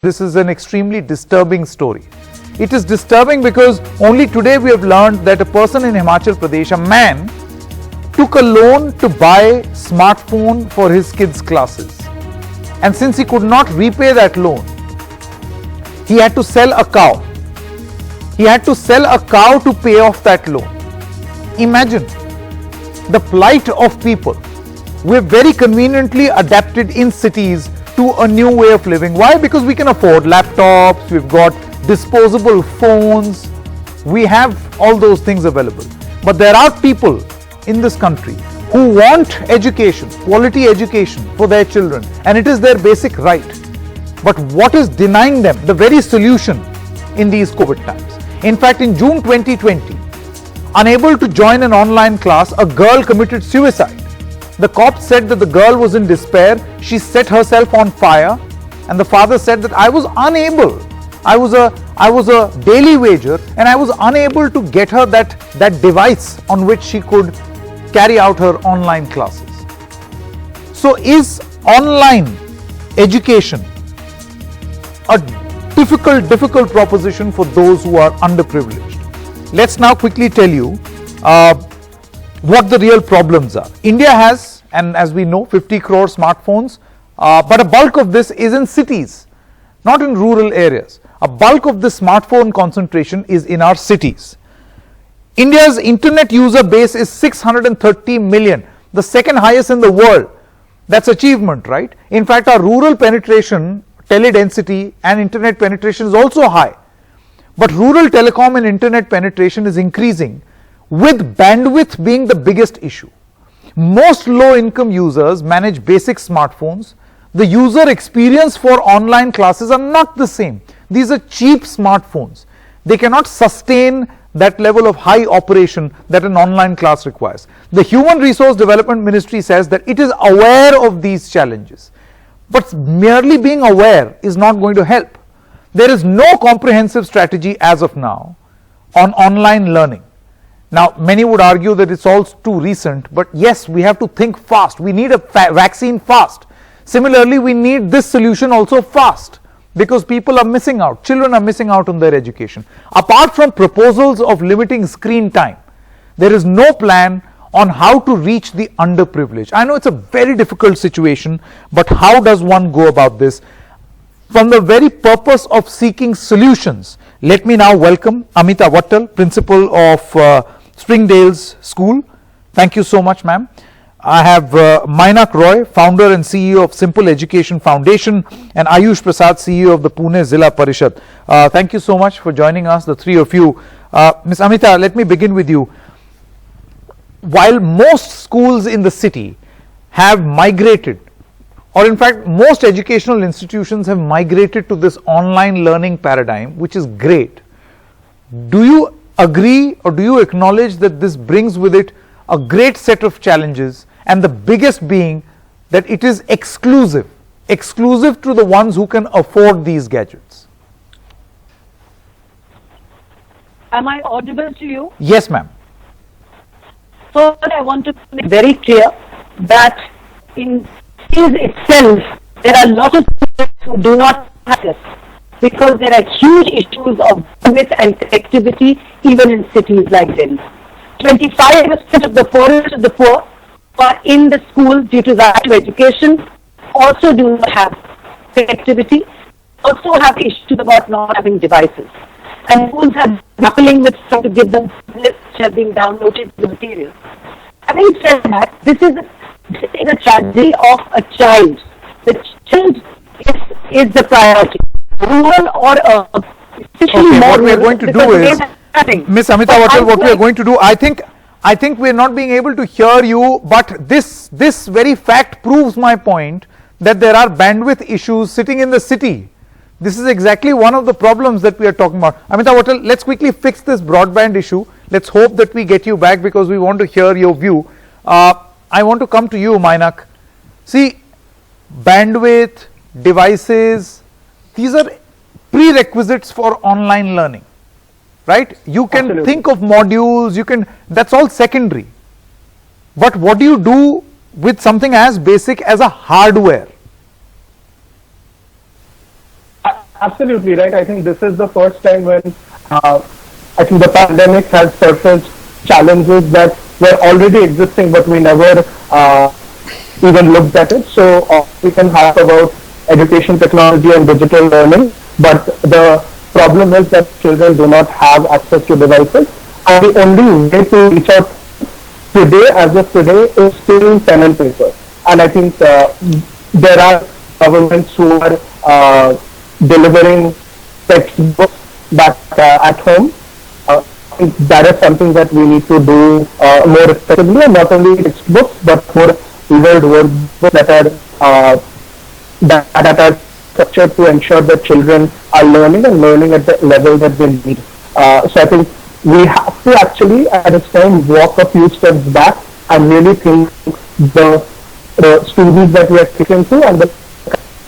This is an extremely disturbing story. It is disturbing because only today we have learned that a person in Himachal Pradesh, a man, took a loan to buy smartphone for his kids' classes. And since he could not repay that loan, he had to sell a cow. He had to sell a cow to pay off that loan. Imagine the plight of people. We have very conveniently adapted in cities to a new way of living. Why? Because we can afford laptops, we've got disposable phones, we have all those things available. But there are people in this country who want education, quality education for their children, and it is their basic right. But what is denying them the very solution in these COVID times? In fact, in June 2020, unable to join an online class, a girl committed suicide. The cops said that the girl was in despair. She set herself on fire, and the father said that I was unable. I was a daily wager, and I was unable to get her that device on which she could carry out her online classes. So is online education a difficult proposition for those who are underprivileged? Let's now quickly tell you what the real problems are. India has, and as we know, 50 crore smartphones, but a bulk of this is in cities, not in rural areas. A bulk of the smartphone concentration is in our cities. India's internet user base is 630 million, the second highest in the world. That's achievement, right? In fact, our rural penetration, tele-density and internet penetration is also high. But rural telecom and internet penetration is increasing, with bandwidth being the biggest issue. Most low-income users manage basic smartphones. The user experience for online classes are not the same. These are cheap smartphones. They cannot sustain that level of high operation that an online class requires. The Human Resource Development Ministry says that it is aware of these challenges, but merely being aware is not going to help. There is no comprehensive strategy as of now on online learning. Now, many would argue that it's all too recent, but yes, we have to think fast. We need a vaccine fast. Similarly, we need this solution also fast, because people are missing out. Children are missing out on their education. Apart from proposals of limiting screen time, there is no plan on how to reach the underprivileged. I know it's a very difficult situation, but how does one go about this? From the very purpose of seeking solutions, let me now welcome Amita Vattal, Principal of Springdale's School. Thank you so much, ma'am. I have Mainak Roy, Founder and CEO of Simple Education Foundation, and Ayush Prasad, CEO of the Pune Zilla Parishad. Thank you so much for joining us, the three of you. Ms. Amita, let me begin with you. While most schools in the city have migrated, or in fact most educational institutions have migrated to this online learning paradigm, which is great, do you agree or do you acknowledge that this brings with it a great set of challenges, and the biggest being that it is exclusive to the ones who can afford these gadgets? Am I audible to you? Yes, ma'am. So I want to make very clear that in cities itself, there are a lot of people who do not have this, because there are huge issues of bandwidth and connectivity even in cities like Delhi. 25% of the poorest of the poor who are in the school due to right to education also do not have connectivity, also have issues about not having devices. And schools are grappling with trying to give them lists which have been downloaded the materials. Having said that, this is a tragedy of a child. The child is the priority. Rural or urban. Okay, what we are going to do is, Ms. Amita Vattal, what we are going to do, I think we are not being able to hear you, but this very fact proves my point that there are bandwidth issues sitting in the city. This is exactly one of the problems that we are talking about. Amita Vattal, let's quickly fix this broadband issue. Let's hope that we get you back, because we want to hear your view. I want to come to you, Mainak. See, bandwidth, devices, these are prerequisites for online learning, right? You can Absolutely. think of modules, that's all secondary. But what do you do with something as basic as a hardware? Absolutely right. I think this is the first time when I think the pandemic has surfaced challenges that were already existing, but we never even looked at it. So we can talk about education technology and digital learning, but the problem is that children do not have access to devices, and the only way to reach out today, as of today, is still pen and paper. And I think there are governments who are delivering textbooks back at home. I think that is something that we need to do more effectively, and not only textbooks, but more delivered workbooks that are structured to ensure that children are learning and learning at the level that they need. So I think we have to actually, at this time, walk a few steps back and really think the students that we are taking to and the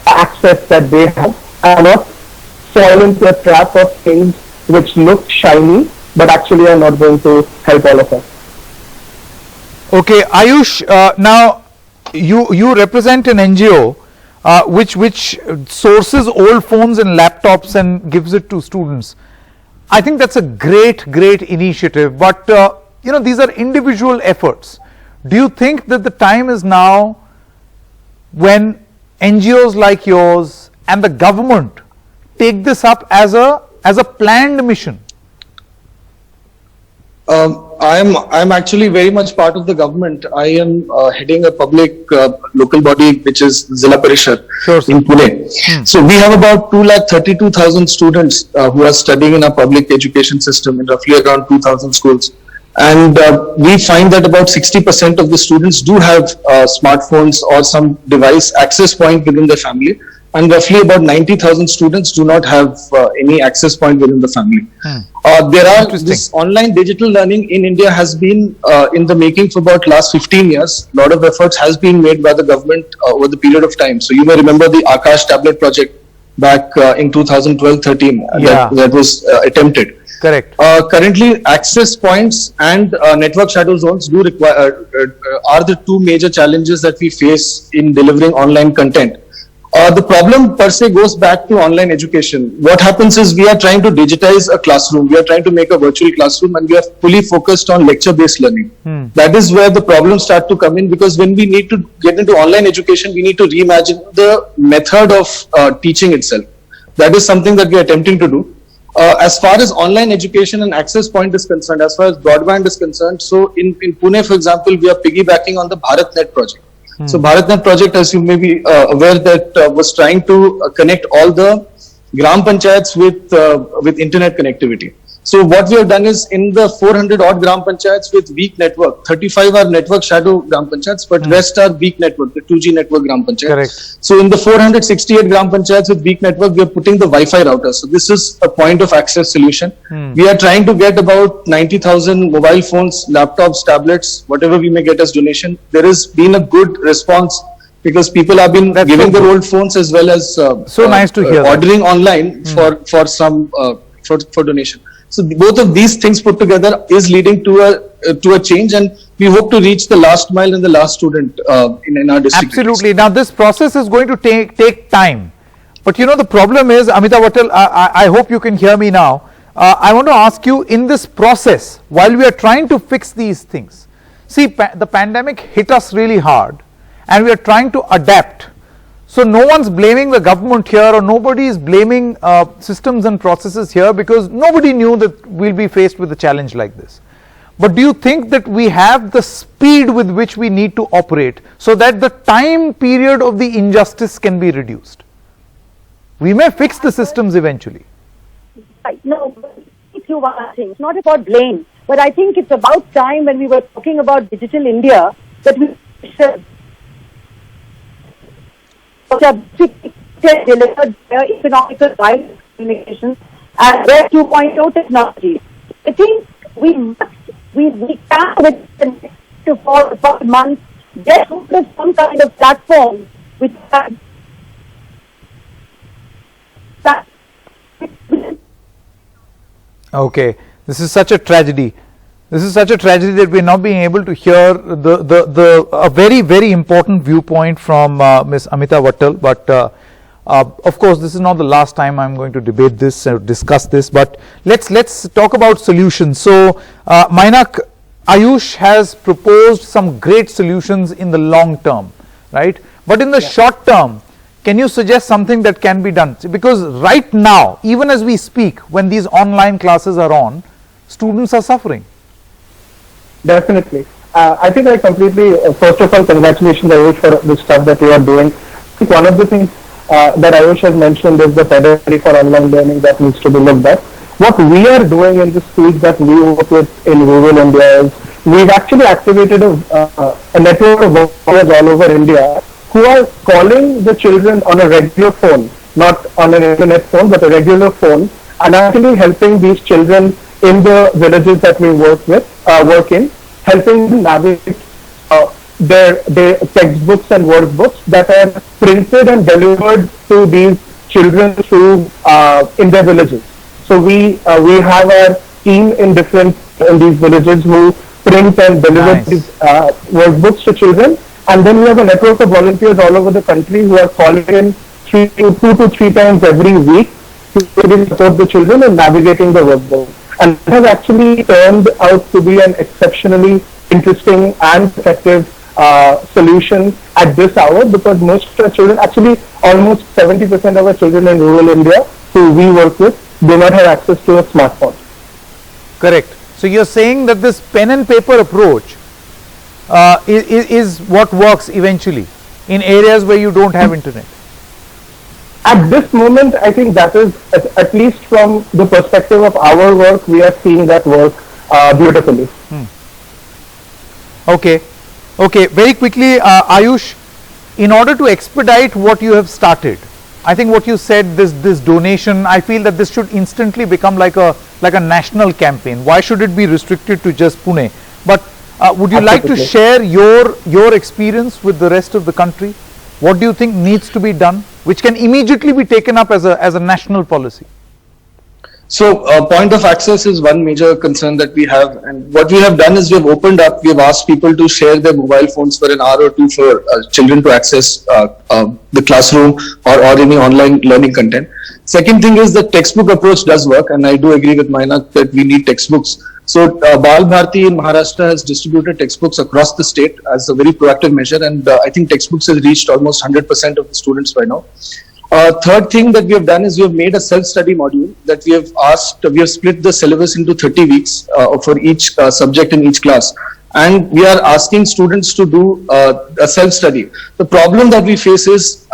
access that they have, and not fall into a trap of things which look shiny but actually are not going to help all of us. Okay, Ayush, now you represent an NGO which sources old phones and laptops and gives it to students. I think that's a great initiative, but these are individual efforts. Do you think that the time is now when NGOs like yours and the government take this up as a planned mission? I'm actually very much part of the government. I am heading a public local body which is Zilla Parishad in Pune. So we have about 232,000 students who are studying in our public education system in roughly around 2,000 schools. And we find that about 60% of the students do have smartphones or some device access point within their family. And roughly about 90,000 students do not have any access point within the family. This online digital learning in India has been in the making for about last 15 years. A lot of efforts has been made by the government over the period of time. So you may remember the Akash tablet project back in 2012-13 that was attempted. Correct. Currently, access points and network shadow zones do require are the two major challenges that we face in delivering online content. The problem per se goes back to online education. What happens is we are trying to digitize a classroom. We are trying to make a virtual classroom, and we are fully focused on lecture-based learning. That is where the problems start to come in, because when we need to get into online education, we need to reimagine the method of teaching itself. That is something that we are attempting to do. As far as online education and access point is concerned, as far as broadband is concerned, so in Pune, for example, we are piggybacking on the BharatNet project. So BharatNet project, as you may be aware, that was trying to connect all the gram panchayats with internet connectivity. So what we have done is, in the 400 odd gram panchayats with weak network, 35 are network shadow gram panchayats, but rest are weak network, the 2G network gram panchayats. Correct. So in the 468 gram panchayats with weak network, we are putting the Wi-Fi router. So this is a point of access solution. We are trying to get about 90,000 mobile phones, laptops, tablets, whatever we may get as donation. There has been a good response, because people have been giving their old phones as well as nice to hear ordering online for some for donation. So both of these things put together is leading to a change, and we hope to reach the last mile and the last student in our district. Absolutely. Now this process is going to take time, but the problem is, Amita Wattal, I hope you can hear me now. I want to ask you, in this process, while we are trying to fix these things, see, the pandemic hit us really hard, and we are trying to adapt. So no one's blaming the government here, or nobody is blaming systems and processes here, because nobody knew that we'll be faced with a challenge like this. But do you think that we have the speed with which we need to operate, so that the time period of the injustice can be reduced? We may fix the systems eventually. No, it's one thing. It's not about blame, but I think it's about time, when we were talking about digital India, that we should delivered their economical rights communications and their 2.0 technology. I think we can, within 6 to 4 months, get some kind of platform which can Okay, this is such a tragedy. This is such a tragedy that we're not being able to hear a very important viewpoint from Ms. Amita Wattal. But Of course, this is not the last time I'm going to debate this or discuss this, but let's talk about solutions. So, Mainak, Ayush has proposed some great solutions in the long term, right? But in the short term, can you suggest something that can be done? Because right now, even as we speak, when these online classes are on, students are suffering. Definitely. I think I completely, first of all, congratulations, Ayush, for the stuff that you are doing. I think one of the things that Ayush has mentioned is the pedagogy for online learning that needs to be looked at. What we are doing in the schools that we work with in rural India is we've actually activated a network of workers all over India who are calling the children on a regular phone, not on an internet phone, but a regular phone, and actually helping these children in the villages that we work in, helping them navigate their textbooks and workbooks that are printed and delivered to these children through in their villages. So we have our team in these villages who print and deliver these workbooks to children, and then we have a network of volunteers all over the country who are calling in 2 to 3 times every week to really support the children in navigating the workbook. And it has actually turned out to be an exceptionally interesting and effective solution at this hour, because most of our children, actually almost 70% of our children in rural India who we work with, do not have access to a smartphone. Correct. So you're saying that this pen and paper approach is what works eventually in areas where you don't have internet. At this moment, I think that is, at least from the perspective of our work, we are seeing that work beautifully. Okay, very quickly, Ayush, in order to expedite what you have started, I think what you said, this donation, I feel that this should instantly become like a national campaign. Why should it be restricted to just Pune? But would you like to share your experience with the rest of the country? What do you think needs to be done, which can immediately be taken up as a national policy? So, point of access is one major concern that we have, and what we have done is we have opened up, we have asked people to share their mobile phones for an hour or two for children to access the classroom or any online learning content. Second thing is the textbook approach does work, and I do agree with Mainak that we need textbooks. So, Bal Bharti in Maharashtra has distributed textbooks across the state as a very proactive measure, and I think textbooks has reached almost 100% of the students by now. Third thing that we have done is we have made a self-study module that we have split the syllabus into 30 weeks for each subject in each class. And we are asking students to do a self-study. The problem that we face is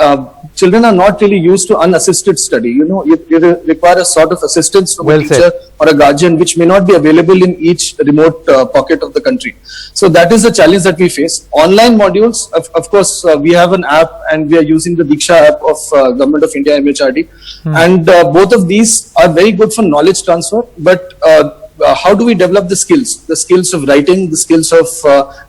children are not really used to unassisted study. You know, you require a sort of assistance from a teacher or a guardian, which may not be available in each remote pocket of the country. So that is the challenge that we face. Online modules, of course, we have an app and we are using the Diksha app of Government of India, MHRD. And both of these are very good for knowledge transfer, but how do we develop the skills of writing, the skills of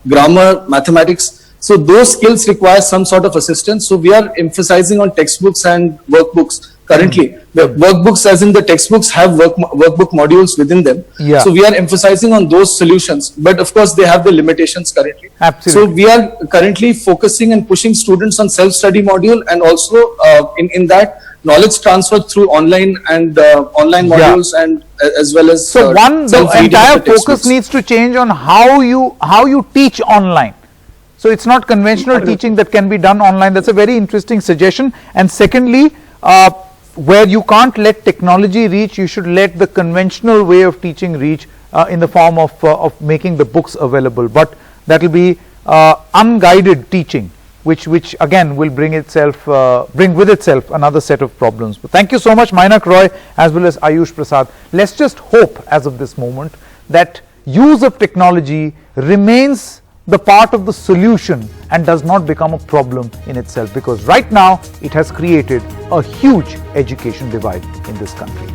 grammar, mathematics? So those skills require some sort of assistance. So we are emphasizing on textbooks and workbooks currently. The workbooks, as in the textbooks, have workbook modules within them. Yeah. So we are emphasizing on those solutions, but of course they have the limitations currently. Absolutely. So we are currently focusing and pushing students on self-study module, and also in that knowledge transfer through online and online modules, and as well as so the entire focus needs to change on how you teach online. So it's not conventional teaching that can be done online. That's a very interesting suggestion. And secondly, where you can't let technology reach, you should let the conventional way of teaching reach in the form of making the books available. But that will be unguided teaching, which again will bring with itself another set of problems. But thank you so much, Mainak Roy as well as Ayush Prasad. Let's just hope as of this moment that use of technology remains the part of the solution and does not become a problem in itself, because right now it has created a huge education divide in this country.